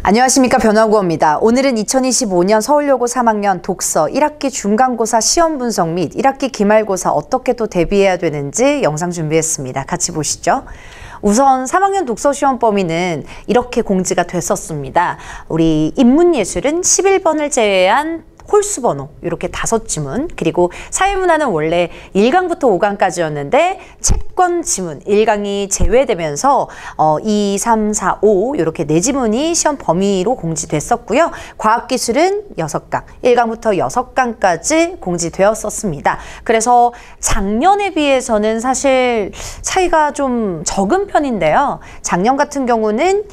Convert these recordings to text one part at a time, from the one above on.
안녕하십니까, 변화구입니다. 오늘은 2025년 서울여고 3학년 독서 1학기 중간고사 시험 분석 및 1학기 기말고사 어떻게 또 대비해야 되는지 영상 준비했습니다. 같이 보시죠. 우선 3학년 독서 시험 범위는 이렇게 공지가 됐었습니다. 우리 인문예술은 11번을 제외한 홀수 번호 이렇게 5지문, 그리고 사회문화는 원래 1강부터 5강까지였는데 채권 지문 1강이 제외되면서 2, 3, 4, 5 이렇게 4지문이 시험 범위로 공지됐었고요. 과학기술은 6강, 1강부터 6강까지 공지되었었습니다. 그래서 작년에 비해서는 사실 차이가 좀 적은 편인데요. 작년 같은 경우는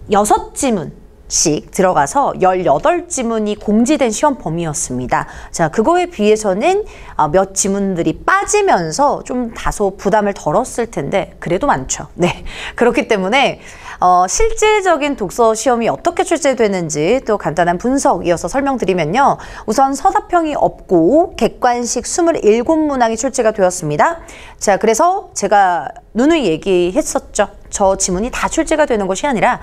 6지문 씩 들어가서 18지문이 공지된 시험 범위였습니다. 자, 그거에 비해서는 몇 지문들이 빠지면서 좀 다소 부담을 덜었을 텐데 그래도 많죠. 네, 그렇기 때문에 실질적인 독서 시험이 어떻게 출제되는지 또 간단한 분석 이어서 설명드리면요. 우선 서답형이 없고 객관식 27문항이 출제가 되었습니다. 자, 그래서 제가 누누이 얘기했었죠. 저 지문이 다 출제가 되는 것이 아니라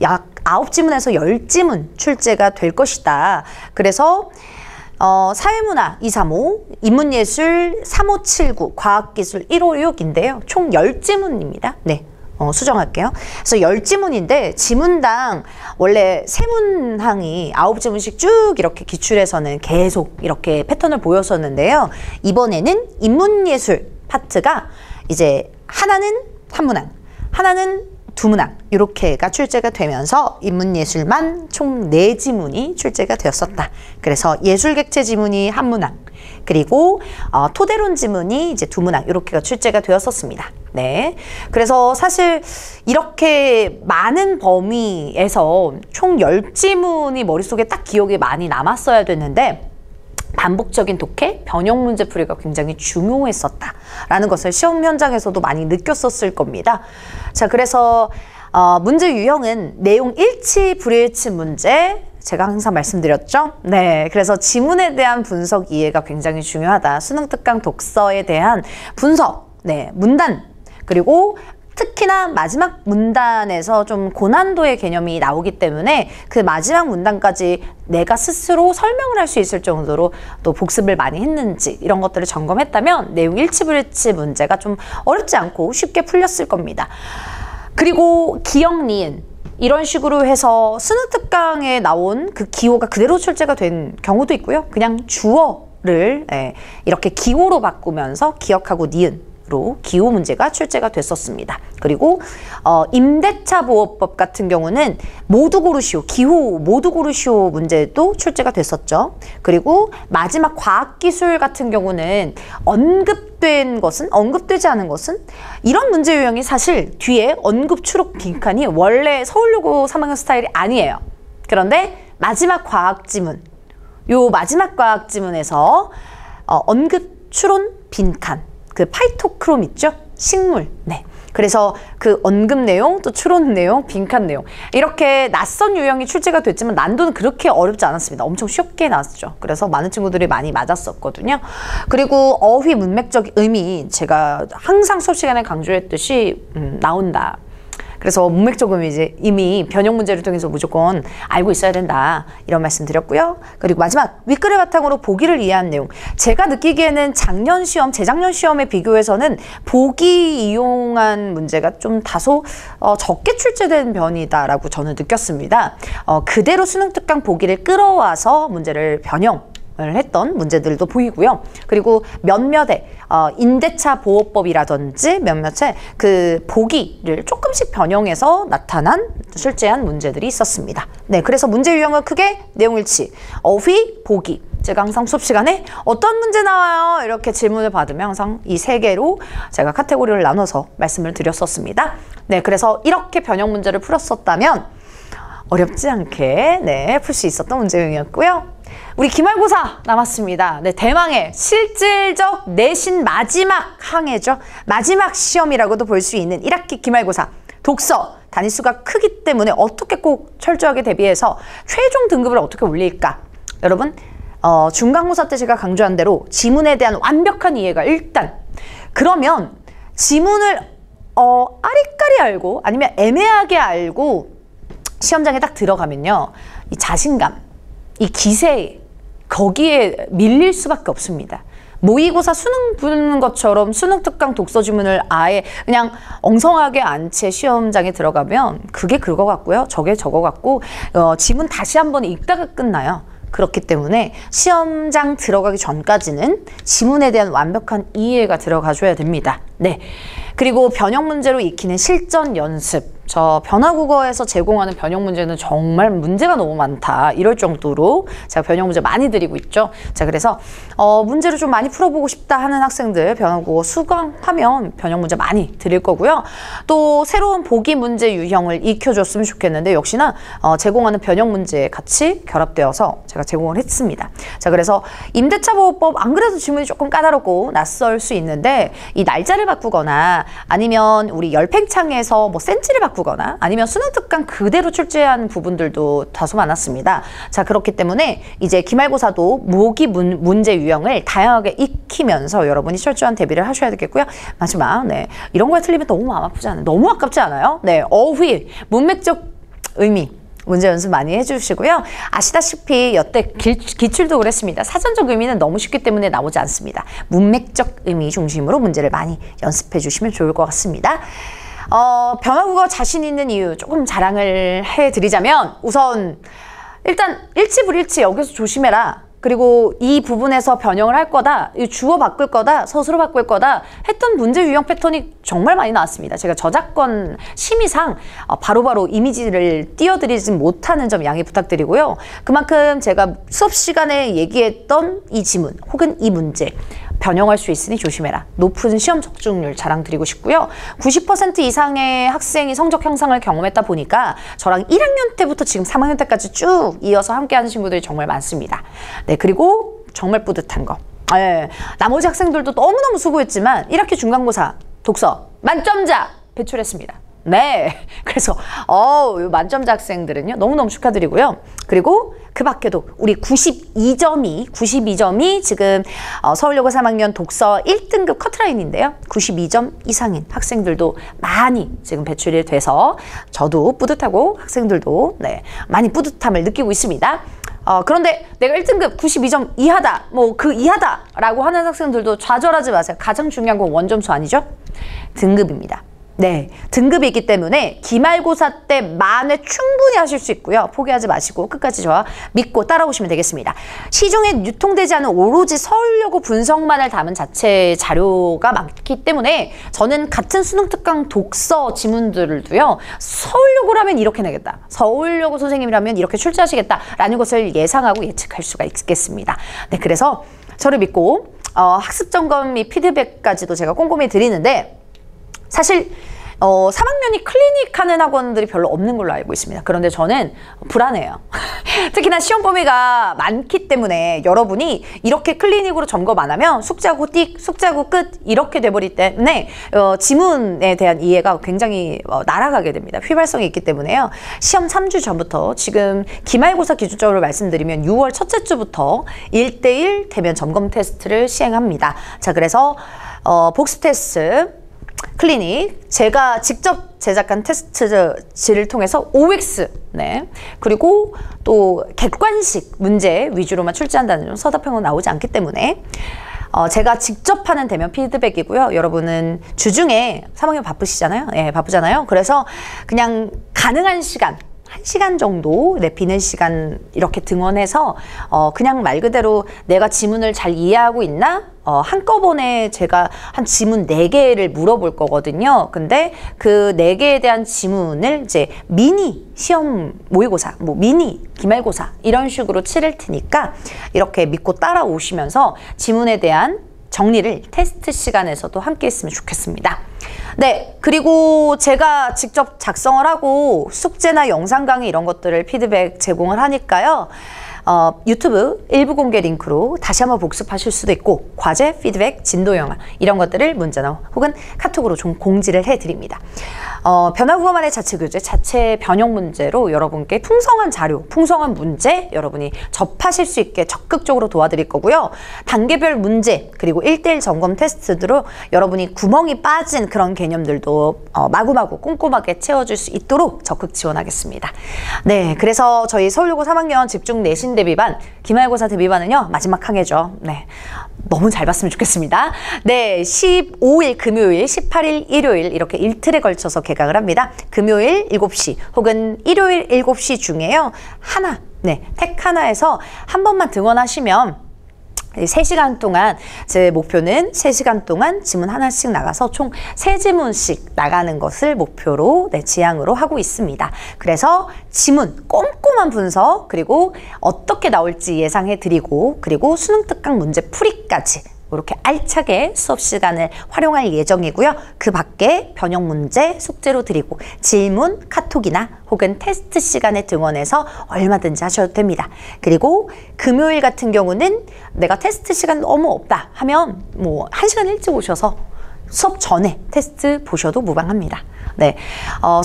약 9지문에서 10지문 출제가 될 것이다. 그래서 사회문화 235, 인문예술 3579, 과학기술 156인데요. 총 10지문입니다. 네. 수정할게요. 그래서 10지문인데 지문당 원래 3문항이 9지문씩 쭉 이렇게 기출해서는 계속 이렇게 패턴을 보였었는데요. 이번에는 인문예술 파트가 이제 하나는 1문항, 하나는 2문항 이렇게가 출제가 되면서 인문예술만 총 4지문이 출제가 되었었다. 그래서 예술객체 지문이 1문항, 그리고 토대론 지문이 이제 2문항 이렇게가 출제가 되었었습니다. 네, 그래서 사실 이렇게 많은 범위에서 총 10지문이 머릿속에 딱 기억에 많이 남았어야 됐는데 반복적인 독해, 변형 문제 풀이가 굉장히 중요했었다라는 것을 시험 현장에서도 많이 느꼈었을 겁니다. 자, 그래서 문제 유형은 내용 일치, 불일치 문제, 제가 항상 말씀드렸죠? 네, 그래서 지문에 대한 분석 이해가 굉장히 중요하다. 수능 특강 독서에 대한 분석, 네, 문단, 그리고 특히나 마지막 문단에서 좀 고난도의 개념이 나오기 때문에 그 마지막 문단까지 내가 스스로 설명을 할 수 있을 정도로 또 복습을 많이 했는지 이런 것들을 점검했다면 내용 일치 불일치 문제가 좀 어렵지 않고 쉽게 풀렸을 겁니다. 그리고 기역, 니은 이런 식으로 해서 수능 특강에 나온 그 기호가 그대로 출제가 된 경우도 있고요. 그냥 주어를 이렇게 기호로 바꾸면서 기역하고 니은 기호 문제가 출제가 됐었습니다. 그리고 임대차 보호법 같은 경우는 모두 고르시오, 기호 모두 고르시오 문제도 출제가 됐었죠. 그리고 마지막 과학기술 같은 경우는 언급된 것은, 언급되지 않은 것은, 이런 문제 유형이 사실 뒤에 언급 추록 빈칸이 원래 서울여고 3학년 스타일이 아니에요. 그런데 마지막 과학지문, 요 마지막 과학지문에서 언급 추론 빈칸, 그 파이토크롬 있죠? 식물. 네. 그래서 그 언급 내용, 또 추론 내용, 빈칸 내용 이렇게 낯선 유형이 출제가 됐지만 난도는 그렇게 어렵지 않았습니다. 엄청 쉽게 나왔죠. 그래서 많은 친구들이 많이 맞았었거든요. 그리고 어휘 문맥적 의미, 제가 항상 수업 시간에 강조했듯이 나온다. 그래서 문맥적 의미 이미 변형 문제를 통해서 무조건 알고 있어야 된다. 이런 말씀 드렸고요. 그리고 마지막 윗글을 바탕으로 보기를 이해한 내용. 제가 느끼기에는 작년 시험, 재작년 시험에 비교해서는 보기 이용한 문제가 좀 다소 적게 출제된 편이다라고 저는 느꼈습니다. 그대로 수능 특강 보기를 끌어와서 문제를 변형 했던 문제들도 보이고요. 그리고 몇몇의 임대차 보호법이라든지 몇몇의 그 보기를 조금씩 변형해서 나타난 출제한 문제들이 있었습니다. 네, 그래서 문제 유형은 크게 내용일치, 어휘, 보기. 제가 항상 수업 시간에 어떤 문제 나와요? 이렇게 질문을 받으면 항상 이 3개로 제가 카테고리를 나눠서 말씀을 드렸었습니다. 네, 그래서 이렇게 변형 문제를 풀었었다면 어렵지 않게 풀 수 있었던 문제 유형이었고요. 우리 기말고사 남았습니다. 네, 대망의 실질적 내신 마지막 항해죠. 마지막 시험이라고도 볼 수 있는 1학기 기말고사. 독서 단위수가 크기 때문에 어떻게 꼭 철저하게 대비해서 최종 등급을 어떻게 올릴까? 여러분, 중간고사 때 제가 강조한 대로 지문에 대한 완벽한 이해가 일단, 그러면 지문을 아리까리 알고 아니면 애매하게 알고 시험장에 딱 들어가면요. 이 자신감, 이 기세, 거기에 밀릴 수밖에 없습니다. 모의고사 수능 보는 것처럼 수능 특강 독서 지문을 아예 그냥 엉성하게 안 채 시험장에 들어가면 그게 그거 같고요. 저게 저거 같고 지문 다시 한번 읽다가 끝나요. 그렇기 때문에 시험장 들어가기 전까지는 지문에 대한 완벽한 이해가 들어가줘야 됩니다. 네. 그리고 변형 문제로 익히는 실전 연습. 저 변화국어에서 제공하는 변형 문제는 정말 문제가 너무 많다. 이럴 정도로 제가 변형 문제 많이 드리고 있죠. 자, 그래서 문제를 좀 많이 풀어보고 싶다 하는 학생들 변화국어 수강하면 변형 문제 많이 드릴 거고요. 또 새로운 보기 문제 유형을 익혀줬으면 좋겠는데 역시나 제공하는 변형 문제에 같이 결합되어서 제가 제공을 했습니다. 자, 그래서 임대차 보호법 안 그래도 지문이 조금 까다롭고 낯설 수 있는데 이 날짜를 바꾸거나 아니면 우리 열팽창에서 뭐 센치를 바꾸거나 아니면 수능 특강 그대로 출제하는 부분들도 다소 많았습니다. 자, 그렇기 때문에 이제 기말고사도 모기 문제 유형을 다양하게 익히면서 여러분이 철저한 대비를 하셔야 되겠고요. 마지막, 네, 이런 거에 틀리면 너무 마음 아프지 않아요? 너무 아깝지 않아요? 네, 어휘, 문맥적 의미 문제 연습 많이 해주시고요. 아시다시피 여태 기출도 그랬습니다. 사전적 의미는 너무 쉽기 때문에 나오지 않습니다. 문맥적 의미 중심으로 문제를 많이 연습해 주시면 좋을 것 같습니다. 변화국어 자신 있는 이유 조금 자랑을 해드리자면 우선 일단 일치불일치 여기서 조심해라. 그리고 이 부분에서 변형을 할 거다, 주어 바꿀 거다, 서술어 바꿀 거다 했던 문제 유형 패턴이 정말 많이 나왔습니다. 제가 저작권 심의상 바로바로 이미지를 띄워드리지 못하는 점 양해 부탁드리고요. 그만큼 제가 수업 시간에 얘기했던 이 지문 혹은 이 문제 변형할 수 있으니 조심해라. 높은 시험 적중률 자랑드리고 싶고요. 90% 이상의 학생이 성적 향상을 경험했다 보니까 저랑 1학년 때부터 지금 3학년 때까지 쭉 이어서 함께하는 친구들이 정말 많습니다. 네, 그리고 정말 뿌듯한 거. 네, 나머지 학생들도 너무너무 수고했지만 1학기 중간고사 독서 만점자 배출했습니다. 네, 그래서 만점자 학생들은요 너무너무 축하드리고요. 그리고 그 밖에도 우리 92점이 지금 서울여고 3학년 독서 1등급 커트라인인데요. 92점 이상인 학생들도 많이 지금 배출이 돼서 저도 뿌듯하고 학생들도 네, 많이 뿌듯함을 느끼고 있습니다. 그런데 내가 1등급 92점 이하다, 뭐 그 이하다 라고 하는 학생들도 좌절하지 마세요. 가장 중요한 건 원점수 아니죠? 등급입니다. 네, 등급이 있기 때문에 기말고사 때 만회 충분히 하실 수 있고요. 포기하지 마시고 끝까지 저와 믿고 따라오시면 되겠습니다. 시중에 유통되지 않은 오로지 서울여고 분석만을 담은 자체 자료가 많기 때문에 저는 같은 수능 특강 독서 지문들도요. 서울여고라면 이렇게 내겠다. 서울여고 선생님이라면 이렇게 출제하시겠다라는 것을 예상하고 예측할 수가 있겠습니다. 네, 그래서 저를 믿고 학습 점검 및 피드백까지도 제가 꼼꼼히 드리는데 사실 3학년이 클리닉하는 학원들이 별로 없는 걸로 알고 있습니다. 그런데 저는 불안해요. 특히나 시험 범위가 많기 때문에 여러분이 이렇게 클리닉으로 점검 안 하면 숙제하고 띡, 숙제하고 끝 이렇게 돼버리기 때문에 지문에 대한 이해가 굉장히 날아가게 됩니다. 휘발성이 있기 때문에요. 시험 3주 전부터 지금 기말고사 기준적으로 말씀드리면 6월 첫째 주부터 1대1 대면 점검 테스트를 시행합니다. 자, 그래서 복습 테스트 클리닉 제가 직접 제작한 테스트지를 통해서 OX 네, 그리고 또 객관식 문제 위주로만 출제한다는 점 서답형은 나오지 않기 때문에 제가 직접 하는 대면 피드백이고요. 여러분은 주중에 3학년 바쁘시잖아요. 예, 바쁘잖아요. 그래서 그냥 가능한 시간 1시간 정도 비는 시간 이렇게 등원해서 그냥 말 그대로 내가 지문을 잘 이해하고 있나? 한꺼번에 제가 한 지문 4개를 물어볼 거거든요. 근데 그 4개에 대한 지문을 이제 미니 시험 모의고사, 뭐 미니 기말고사 이런 식으로 치를 테니까 이렇게 믿고 따라오시면서 지문에 대한 정리를 테스트 시간에서도 함께 했으면 좋겠습니다. 네, 그리고 제가 직접 작성을 하고 숙제나 영상 강의 이런 것들을 피드백 제공을 하니까요. 유튜브 일부 공개 링크로 다시 한번 복습하실 수도 있고 과제, 피드백, 진도 영화 이런 것들을 문자나 혹은 카톡으로 좀 공지를 해드립니다. 변화국어만의 자체 교재, 자체 변형 문제로 여러분께 풍성한 자료, 풍성한 문제 여러분이 접하실 수 있게 적극적으로 도와드릴 거고요. 단계별 문제 그리고 1:1 점검 테스트로 여러분이 구멍이 빠진 그런 개념들도 마구마구 꼼꼼하게 채워줄 수 있도록 적극 지원하겠습니다. 네, 그래서 저희 서울여고 3학년 집중 내신 대비반, 기말고사 대비반은요 마지막 항해죠. 네, 너무 잘 봤으면 좋겠습니다. 네, 15일 금요일, 18일 일요일 이렇게 이틀에 걸쳐서 개강을 합니다. 금요일 7시 혹은 일요일 7시 중에요 하나, 네, 택 하나에서 한 번만 등원하시면 3시간 동안 제 목표는 3시간 동안 지문 하나씩 나가서 총 3지문씩 나가는 것을 목표로 지향으로 하고 있습니다. 그래서 지문 꼼꼼한 분석 그리고 어떻게 나올지 예상해 드리고 그리고 수능 특강 문제 풀이까지 이렇게 알차게 수업 시간을 활용할 예정이고요. 그 밖에 변형 문제 숙제로 드리고 질문, 카톡이나 혹은 테스트 시간에 등원해서 얼마든지 하셔도 됩니다. 그리고 금요일 같은 경우는 내가 테스트 시간 너무 없다 하면 뭐 1시간 일찍 오셔서 수업 전에 테스트 보셔도 무방합니다. 네,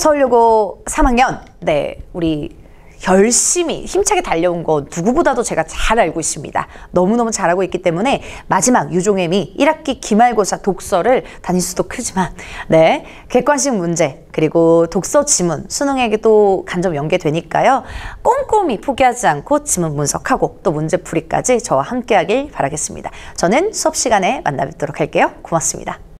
서울여고 3학년 네, 우리 열심히 힘차게 달려온 거 누구보다도 제가 잘 알고 있습니다. 너무너무 잘하고 있기 때문에 마지막 유종애미 1학기 기말고사 독서를 다닐 수도 크지만 네, 객관식 문제 그리고 독서 지문 수능에게도 간접 연계되니까요. 꼼꼼히 포기하지 않고 지문 분석하고 또 문제풀이까지 저와 함께하길 바라겠습니다. 저는 수업 시간에 만나 뵙도록 할게요. 고맙습니다.